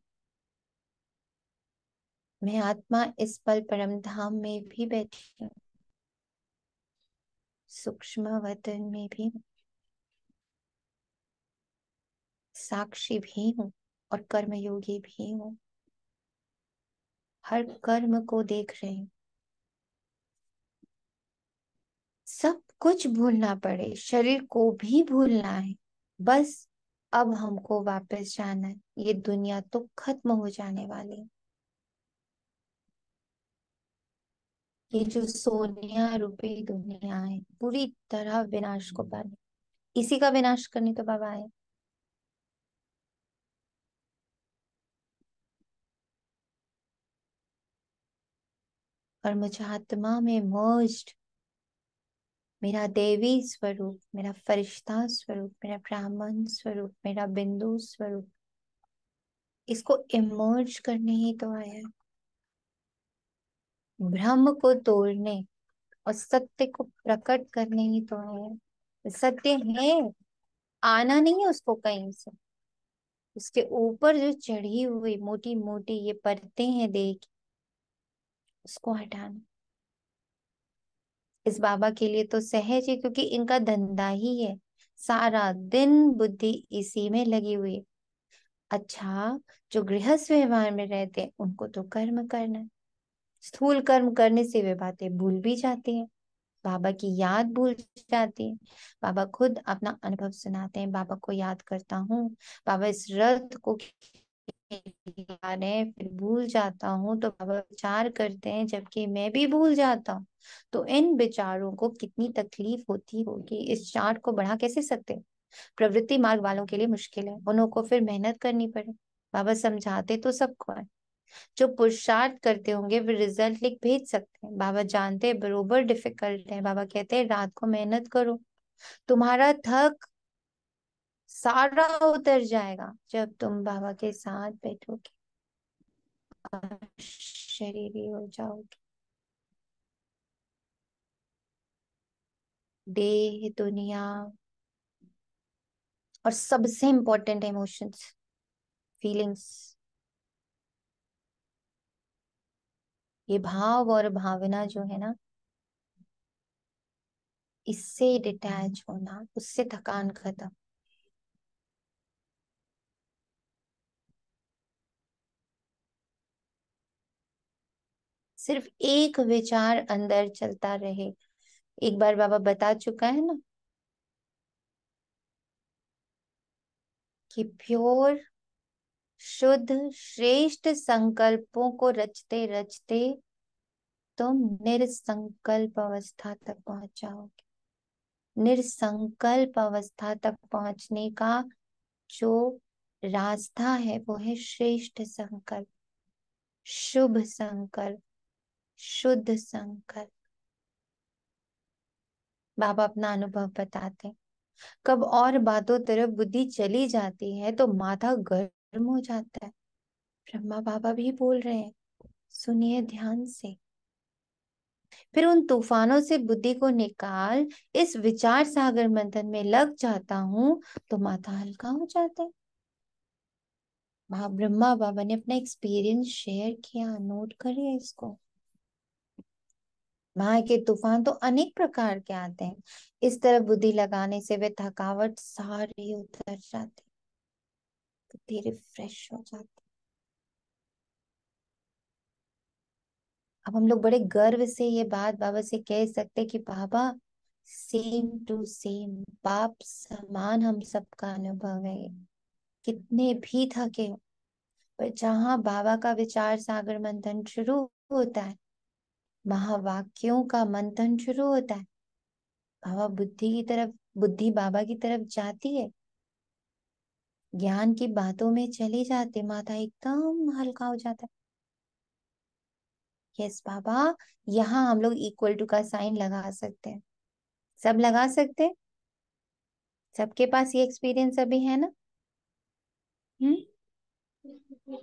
मैं आत्मा इस पल परम धाम में भी बैठी हूँ, सूक्ष्म वतन में भी हूँ, साक्षी भी हूँ और कर्मयोगी भी हूँ। हर कर्म को देख रही हूँ। सब कुछ भूलना पड़े, शरीर को भी भूलना है, बस अब हमको वापस जाना है। ये दुनिया तो खत्म हो जाने वाली है। ये जो सोनिया रूपी दुनिया है पूरी तरह विनाश को पाने, इसी का विनाश करने तो बाबा है। और मुझे आत्मा में मर्ज्ड, मेरा देवी स्वरूप, मेरा फरिश्ता स्वरूप, मेरा ब्राह्मण स्वरूप, मेरा बिंदु स्वरूप, इसको इमर्ज करने ही तो आया है। भ्रम को तोड़ने और सत्य को प्रकट करने ही तो आया है। सत्य है, आना नहीं है उसको कहीं से। उसके ऊपर जो चढ़ी हुई मोटी मोटी ये परतें हैं देह की, उसको हटाना इस बाबा के लिए तो सहज है, क्योंकि इनका धंधा ही है। सारा दिन बुद्धि इसी में लगी हुई है। अच्छा, जो गृहस्थ व्यवहार में रहते हैं उनको तो कर्म करना है। स्थूल कर्म करने से वे बातें भूल भी जाती हैं, बाबा की याद भूल जाती है। बाबा खुद अपना अनुभव सुनाते हैं, बाबा को याद करता हूँ, बाबा इस रथ को खिला रहे हैं, फिर भूल जाता हूँ तो बाबा विचार करते हैं, जबकि मैं भी भूल जाता हूँ। तो इन विचारों को कितनी तकलीफ होती होगी, इस चार्ट को बढ़ा कैसे सकते हैं? प्रवृत्ति मार्ग वालों के लिए मुश्किल है, उन्हों को फिर मेहनत करनी पड़े। बाबा समझाते तो सबको है, जो पुरुषार्थ करते होंगे वे रिजल्ट लिख भेज सकते हैं। बाबा जानते हैं बरोबर डिफिकल्ट है। बाबा कहते हैं रात को मेहनत करो, तुम्हारा थक सारा उतर जाएगा जब तुम बाबा के साथ बैठोगे और शरीरी हो जाओगे। देह दुनिया और सबसे इम्पोर्टेंट इमोशंस, फीलिंग्स। ये भाव और भावना जो है ना, इससे डिटैच होना, उससे थकान खत्म। सिर्फ एक विचार अंदर चलता रहे। एक बार बाबा बता चुका है ना कि प्योर, शुद्ध, श्रेष्ठ संकल्पों को रचते रचते तुम निरसंकल्प अवस्था तक पहुंच जाओगे। निरसंकल्प अवस्था तक पहुंचने का जो रास्ता है वो है श्रेष्ठ संकल्प, शुभ संकल्प, शुद्ध संकल्प। बाबा अपना अनुभव बताते हैं। कब और बातों तरफ बुद्धि चली जाती है तो माथा गर्म हो जाता है। ब्रह्मा बाबा भी बोल रहे हैं, सुनिए ध्यान से। फिर उन तूफानों से बुद्धि को निकाल इस विचार सागर मंथन में लग जाता हूं तो माथा हल्का हो जाता है। वहां ब्रह्मा बाबा ने अपना एक्सपीरियंस शेयर किया, नोट करिए इसको। वहां के तूफान तो अनेक प्रकार के आते हैं। इस तरफ बुद्धि लगाने से वे थकावट सारी उतर जाती, बुद्धि रिफ्रेश हो जाती। अब हम लोग बड़े गर्व से ये बात बाबा से कह सकते कि बाबा सेम टू सेम, बाप समान हम सबका अनुभव है ये। कितने भी थके हो, पर जहां बाबा का विचार सागर मंथन शुरू होता है, महावाक्यों का मंथन शुरू होता है, बाबा बुद्धि की तरफ, बुद्धि बाबा की तरफ जाती है, ज्ञान की बातों में चली जाती, माथा एकदम हल्का हो जाता है। यस बाबा, यहाँ हम लोग इक्वल टू का साइन लगा सकते हैं। सब लगा सकते हैं। सबके पास ये एक्सपीरियंस अभी है ना?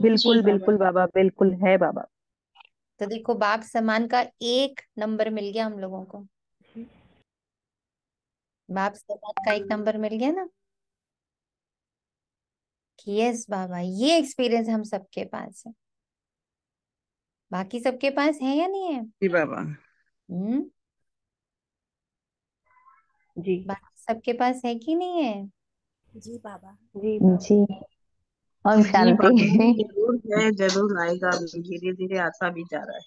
बिल्कुल बिल्कुल बाबा, बिल्कुल है बाबा। तो देखो, बाप समान का एक नंबर मिल गया हम लोगों को। बाप समान का एक नंबर मिल गया ना कि यस बाबा, ये एक्सपीरियंस हम सबके पास है। बाकी सबके पास है या नहीं है? जी बाबा। हम्म। जी बाकी सबके पास है कि नहीं है? जी बाबा। जी बाबा। जी। ओम जी शांति। बाबा जी, जरूर है, जरूर आएगा। धीरे धीरे आता भी जा रहा है।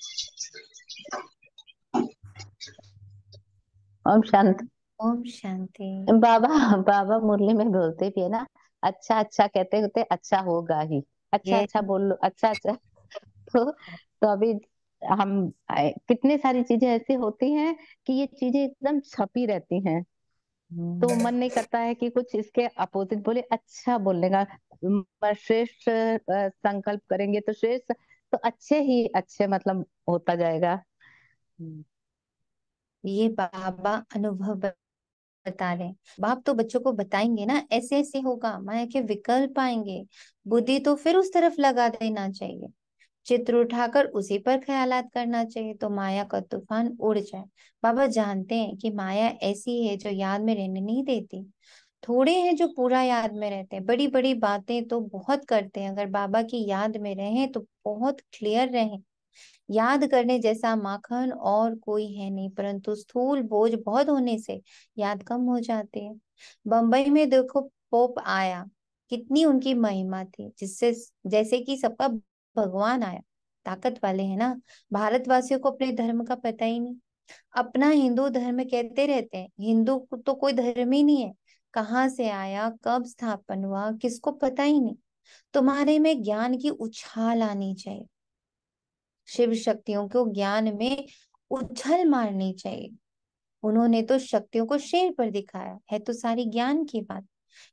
ओम शांति। ओम शांति। बाबा, बाबा मुरली में बोलते भी है ना, अच्छा अच्छा कहते कहते अच्छा होगा ही, अच्छा ये अच्छा बोल लो, अच्छा अच्छा। तो अभी हम कितनी सारी चीजें ऐसी होती हैं कि ये चीजें एकदम छपी रहती हैं, तो मन नहीं करता है कि कुछ इसके अपोजिट बोले, अच्छा बोलने का। श्रेष्ठ संकल्प करेंगे तो श्रेष्ठ, तो अच्छे ही अच्छे मतलब होता जाएगा। ये बाबा अनुभव बता रहे हैं। बाप तो बच्चों को बताएंगे ना, ऐसे ऐसे होगा, माया के विकल्प आएंगे, बुद्धि तो फिर उस तरफ लगा देना चाहिए, चित्र उठाकर उसी पर ख्यालात करना चाहिए तो माया का तूफान उड़ जाए। बाबा जानते हैं कि माया ऐसी है जो याद में रहने नहीं देती। थोड़े हैं जो पूरा याद में रहते हैं, बड़ी बड़ी बातें तो बहुत करते हैं। अगर बाबा की याद में रहें तो बहुत क्लियर रहें। याद करने जैसा माखन और कोई है नहीं, परंतु स्थूल बोझ बहुत होने से याद कम हो जाते हैं। बंबई में देखो, पोप आया, कितनी उनकी महिमा थी, जिससे जैसे कि सबका भगवान आया, ताकत वाले हैं ना। भारतवासियों को अपने धर्म का पता ही नहीं। अपना हिंदू धर्म कहते रहते हैं, हिंदू तो कोई धर्म ही नहीं है। कहाँ से आया, कब स्थापन हुआ, किसको पता ही नहीं। तुम्हारे में ज्ञान की उछाल आनी चाहिए, शिव शक्तियों को ज्ञान में उछल मारनी चाहिए। उन्होंने तो शक्तियों को शेर पर दिखाया है, तो सारी ज्ञान की बात।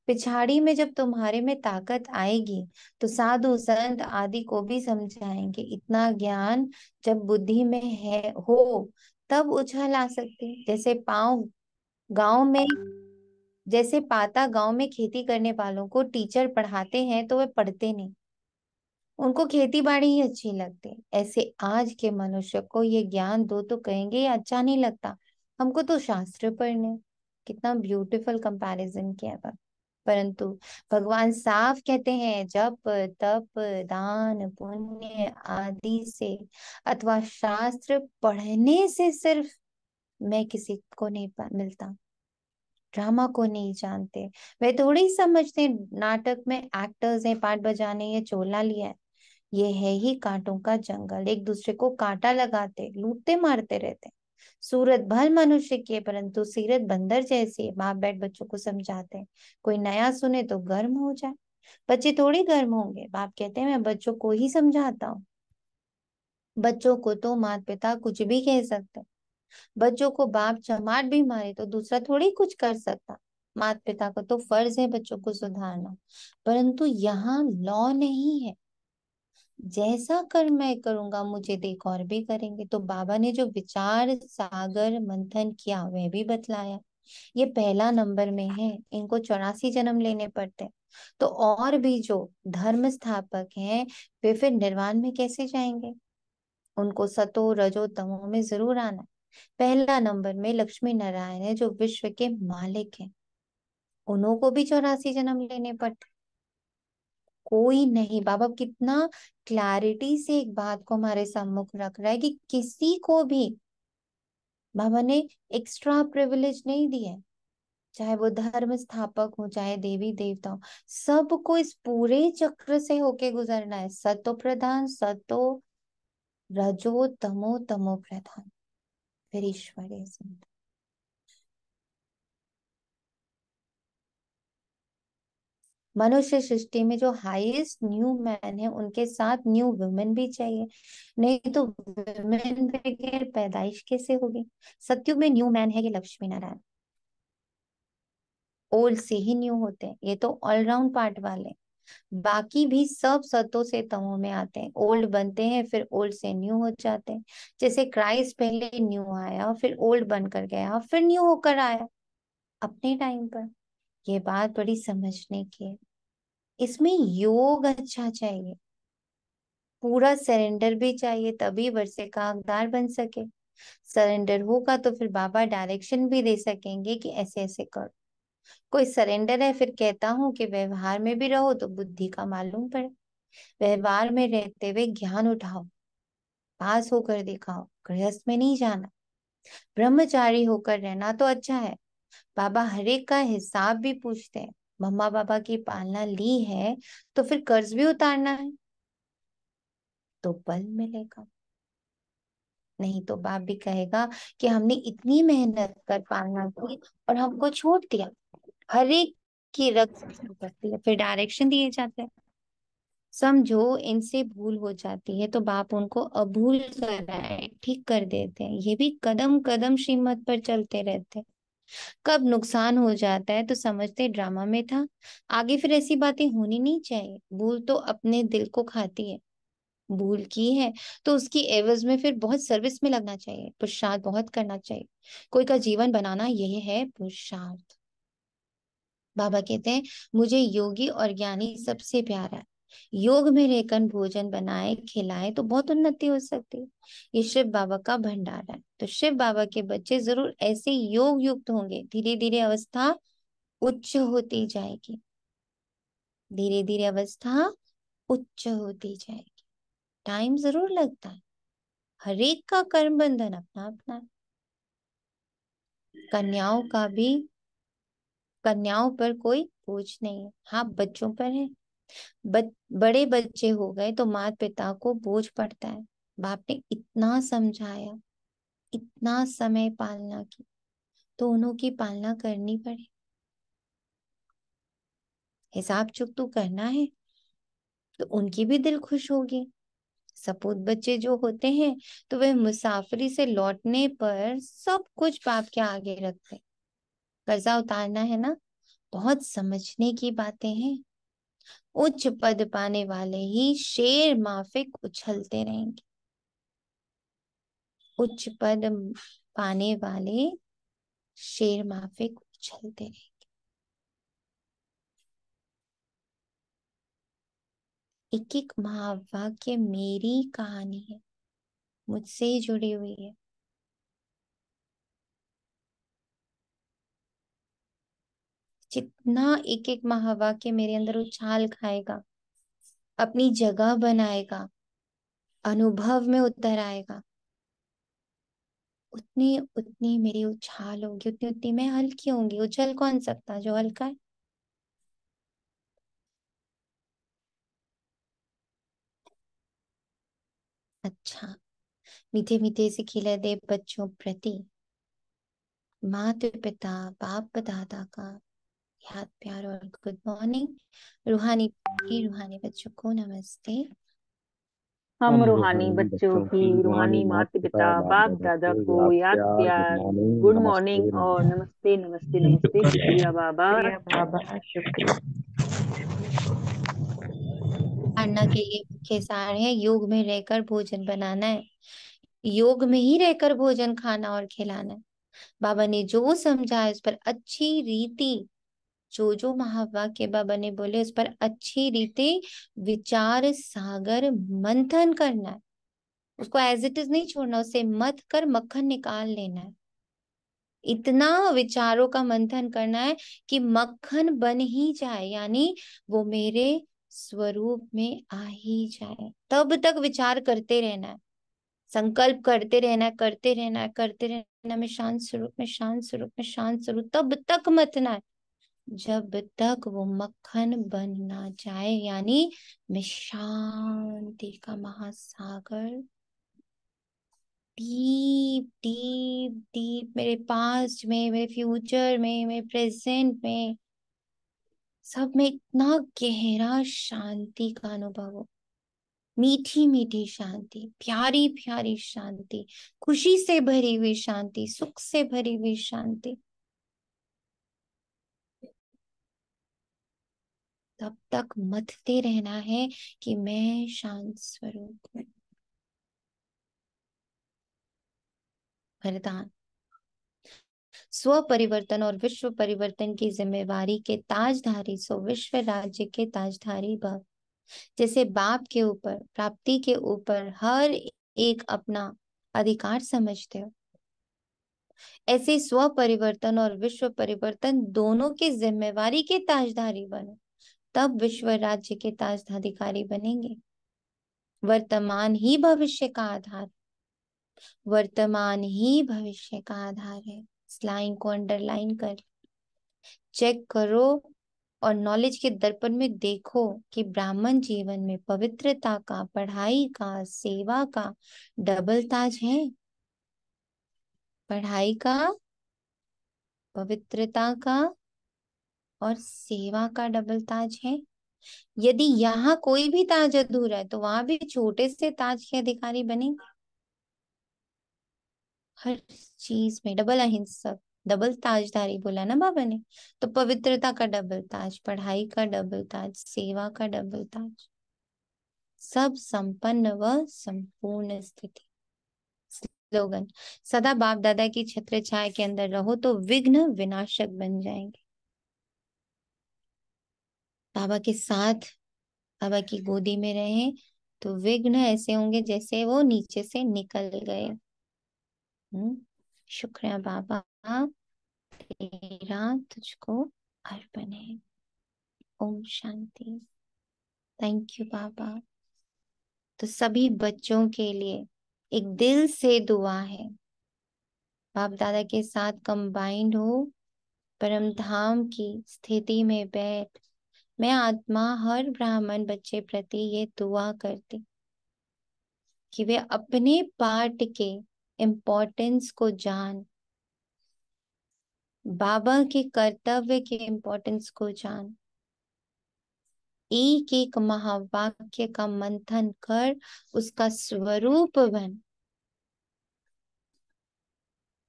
पिछाड़ी में जब तुम्हारे में ताकत आएगी तो साधु संत आदि को भी समझाएंगे। इतना ज्ञान जब बुद्धि में है हो तब उछल आ सकती है। गांव में जैसे पाता गांव में खेती करने वालों को टीचर पढ़ाते हैं तो वे पढ़ते नहीं, उनको खेती बाड़ी ही अच्छी लगती है। ऐसे आज के मनुष्य को ये ज्ञान दो तो कहेंगे ये अच्छा नहीं लगता, हमको तो शास्त्र पढ़ने। कितना ब्यूटीफुल कंपैरिजन किया था। परंतु भगवान साफ कहते हैं जप तप दान पुण्य आदि से अथवा शास्त्र पढ़ने से सिर्फ मैं किसी को नहीं मिलता, ड्रामा को नहीं जानते। वे थोड़ी समझते हैं नाटक में एक्टर्स हैं, पार्ट बजाने या चोला लिया है। ये है ही कांटों का जंगल, एक दूसरे को कांटा लगाते लूटते मारते रहते। सूरत भल मनुष्य की है, परंतु सीरत बंदर जैसी है। बाप बैठ बच्चों को समझाते हैं, कोई नया सुने तो गर्म हो जाए। बच्चे थोड़ी गर्म होंगे, बाप कहते हैं मैं बच्चों को ही समझाता हूँ। बच्चों को तो माता पिता कुछ भी कह सकते हैं। बच्चों को बाप चमाट भी मारे तो दूसरा थोड़ी कुछ कर सकता। माता पिता का तो फर्ज है बच्चों को सुधारना, परंतु यहाँ लॉ नहीं है। जैसा कर्म मैं करूंगा मुझे देख और भी करेंगे। तो बाबा ने जो विचार सागर मंथन किया वह भी बतलाया। ये पहला नंबर में है, इनको 84 जन्म लेने पड़ते हैं। तो और भी जो धर्म स्थापक हैं वे फिर निर्वाण में कैसे जाएंगे? उनको सतो रजो तमो में जरूर आना है। पहला नंबर में लक्ष्मी नारायण है जो विश्व के मालिक हैं, उन्हों को भी 84 जन्म लेने पड़ते। कोई नहीं, बाबा कितना क्लैरिटी से एक बात को हमारे सम्मुख रख रहा है कि किसी को भी बाबा ने एक्स्ट्रा प्रिविलेज नहीं दिया है। चाहे वो धर्म स्थापक हो चाहे देवी देवता हो, सबको इस पूरे चक्र से होके गुजरना है। सतो प्रधान सतो रजो तमो तमो प्रधान फिर ईश्वरीय सिंध। मनुष्य सृष्टि में जो हाईएस्ट न्यू मैन है उनके साथ न्यू वुमेन भी चाहिए, नहीं तो वुमेन बगैर पैदाइश कैसे होगी? सत्युग में न्यू मैन है ये लक्ष्मी नारायण, ओल्ड से ही न्यू होते हैं, ये तो ऑलराउंड पार्ट वाले। बाकी भी सब सतों से तमों में आते हैं, ओल्ड बनते हैं फिर ओल्ड से न्यू हो जाते हैं। जैसे क्राइस्ट पहले न्यू आया फिर ओल्ड बनकर गया फिर न्यू होकर आया अपने टाइम पर। ये बात बड़ी समझने की है। इसमें योग अच्छा चाहिए, पूरा सरेंडर भी चाहिए, तभी वर्षे का हकदार बन सके। सरेंडर होगा तो फिर बाबा डायरेक्शन भी दे सकेंगे कि ऐसे ऐसे करो। कोई सरेंडर है फिर कहता हूँ कि व्यवहार में भी रहो तो बुद्धि का मालूम पड़े। व्यवहार में रहते हुए ज्ञान उठाओ, पास होकर दिखाओ, गृहस्थ में नहीं जाना। ब्रह्मचारी होकर रहना तो अच्छा है, बाबा हरेक का हिसाब भी पूछते हैं। मम्मा पापा की पालना ली है तो फिर कर्ज भी उतारना है तो बल मिलेगा, नहीं तो बाप भी कहेगा कि हमने इतनी मेहनत कर पालना की और हमको छोड़ दिया। हर एक की रक्षा करती है फिर डायरेक्शन दिए जाते हैं। समझो इनसे भूल हो जाती है तो बाप उनको अभूल कराए ठीक कर देते हैं। ये भी कदम कदम श्रीमत पर चलते रहते हैं। कब नुकसान हो जाता है तो समझते ड्रामा में था, आगे फिर ऐसी बातें होनी नहीं चाहिए। भूल तो अपने दिल को खाती है, भूल की है तो उसकी एवज में फिर बहुत सर्विस में लगना चाहिए, पुरुषार्थ बहुत करना चाहिए। कोई का जीवन बनाना यही है पुरुषार्थ। बाबा कहते हैं मुझे योगी और ज्ञानी सबसे प्यारा है। योग में रहकर भोजन बनाए खिलाए तो बहुत उन्नति हो सकती है। ये शिव बाबा का भंडारा है, तो शिव बाबा के बच्चे जरूर ऐसे योग युक्त होंगे। धीरे धीरे अवस्था उच्च होती जाएगी, धीरे धीरे अवस्था उच्च होती जाएगी। टाइम जरूर लगता है, हर एक का कर्म बंधन अपना अपना है। कन्याओं का भी, कन्याओं पर कोई बोझ नहीं है, हाँ बच्चों पर है। बड़े बच्चे हो गए तो माता पिता को बोझ पड़ता है। बाप ने इतना समझाया, इतना समय पालना की, तो उन्हों की पालना करनी पड़े। हिसाब चुक तो करना है तो उनकी भी दिल खुश होगी। सपूत बच्चे जो होते हैं तो वे मुसाफरी से लौटने पर सब कुछ बाप के आगे रखते। कर्जा उतारना है ना, बहुत समझने की बातें हैं। उच्च पद पाने वाले ही शेर माफिक उछलते रहेंगे। उच्च पद पाने वाले शेर माफिक उछलते रहेंगे। एक एक महावाक्य मेरी कहानी है, मुझसे ही जुड़ी हुई है। जितना एक एक महावाक्य मेरे अंदर उछाल खाएगा, अपनी जगह बनाएगा, अनुभव में उतर आएगा, उतनी उतनी मेरी उछाल होगी, उतनी उतनी मैं हल्की होंगी। उछल कौन सकता जो हल्का है? अच्छा, मीठे मीठे से खिले दे बच्चों प्रति माता पिता बाप दादा का याद प्यार और गुड मॉर्निंग। रूहानी बच्चों को नमस्ते। हम हम रूहानी रूहानी बच्चों बच्चों की की रूहानी रूहानी माता माता पिता पिता बाप बाप दादा दादा को को याद याद प्यार गुड प्यार मॉर्निंग गुड नमस्ते मॉर्निंग और नमस्ते। नमस्ते नमस्ते नमस्ते। शुक्रिया बाबा। शुक्रिया बाबा, शुक्रिया। धारणा के लिए मुख्य सार है योग में रहकर भोजन बनाना है, योग में ही रहकर भोजन खाना और खिलाना है। बाबा ने जो समझा है उस पर अच्छी रीति, जो जो महावाक्य बाबा ने बोले उस पर अच्छी रीति विचार सागर मंथन करना है। उसको एज इट इज नहीं छोड़ना, उसे मत कर मक्खन निकाल लेना है। इतना विचारों का मंथन करना है कि मक्खन बन ही जाए, यानी वो मेरे स्वरूप में आ ही जाए। तब तक विचार करते रहना है, संकल्प करते रहना है, करते रहना है, करते रहना है। मैं शांत स्वरूप में, शांत स्वरूप में, शांत स्वरूप, तब तक मतना है जब तक वो मक्खन बन ना जाए, यानी मैं शांति का महासागर डीप डीप डीप मेरे पास्ट में, मेरे फ्यूचर में, मेरे प्रेजेंट में, सब में इतना गहरा शांति का अनुभव हो। मीठी मीठी शांति, प्यारी प्यारी शांति, खुशी से भरी हुई शांति, सुख से भरी हुई शांति। तब तक मथते रहना है कि मैं शांत स्वरूप हूं। वरदान। स्व परिवर्तन और विश्व परिवर्तन की जिम्मेवारी के ताजधारी सो विश्व राज्य के ताजधारी भव। जैसे बाप के ऊपर, प्राप्ति के ऊपर हर एक अपना अधिकार समझते हो, ऐसे स्व परिवर्तन और विश्व परिवर्तन दोनों की जिम्मेवारी के ताजधारी बनो, तब विश्व राज्य के ताजधारी बनेंगे। वर्तमान ही भविष्य का आधार, वर्तमान ही भविष्य का आधार है। इस लाइन को अंडरलाइन कर चेक करो और नॉलेज के दर्पण में देखो कि ब्राह्मण जीवन में पवित्रता का, पढ़ाई का, सेवा का डबल ताज है। पढ़ाई का, पवित्रता का और सेवा का डबल ताज है। यदि यहाँ कोई भी ताज अधूरा है तो वहां भी छोटे से ताज के अधिकारी बनेंगे। हर चीज में डबल अहिंसक, डबल ताजधारी बोला ना बाबा ने। तो पवित्रता का डबल ताज, पढ़ाई का डबल ताज, सेवा का डबल ताज, सब संपन्न व संपूर्ण स्थिति। स्लोगन। सदा बाप दादा की छत्र छाया के अंदर रहो तो विघ्न विनाशक बन जाएंगे। बाबा के साथ, बाबा की गोदी में रहें तो विघ्न ऐसे होंगे जैसे वो नीचे से निकल गए। शुक्रिया बाबा, तेरा तुझको अर्पण है। ओम शांति। थैंक यू बाबा। तो सभी बच्चों के लिए एक दिल से दुआ है, बाप दादा के साथ कंबाइंड हो, परम धाम की स्थिति में बैठ। मैं आत्मा हर ब्राह्मण बच्चे प्रति ये दुआ करती कि वे अपने पार्ट के इम्पोर्टेंस को जान, बाबा के कर्तव्य के इम्पोर्टेंस को जान, एक एक महावाक्य का मंथन कर उसका स्वरूप बन,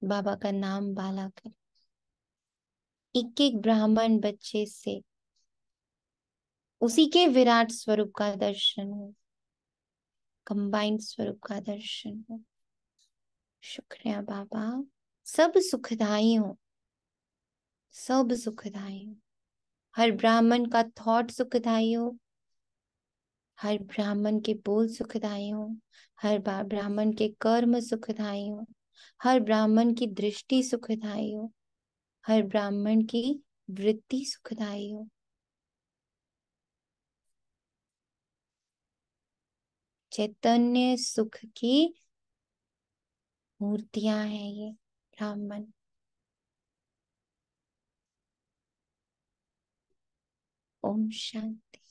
बाबा का नाम बाला कर। एक एक ब्राह्मण बच्चे से उसी के विराट स्वरूप का दर्शन हो, कंबाइंड स्वरूप का दर्शन हो। शुक्रिया बाबा। सब सुखदाई हो, सब सुखदाई हो। हर ब्राह्मण का थॉट सुखदाई हो, हर ब्राह्मण के बोल सुखदाई हो, हर ब्राह्मण के कर्म सुखदाई हो, हर ब्राह्मण की दृष्टि सुखदाई हो, हर ब्राह्मण की वृत्ति सुखदायी हो। चैतन्य सुख की मूर्तियां हैं ये ब्राह्मण। ओम शांति।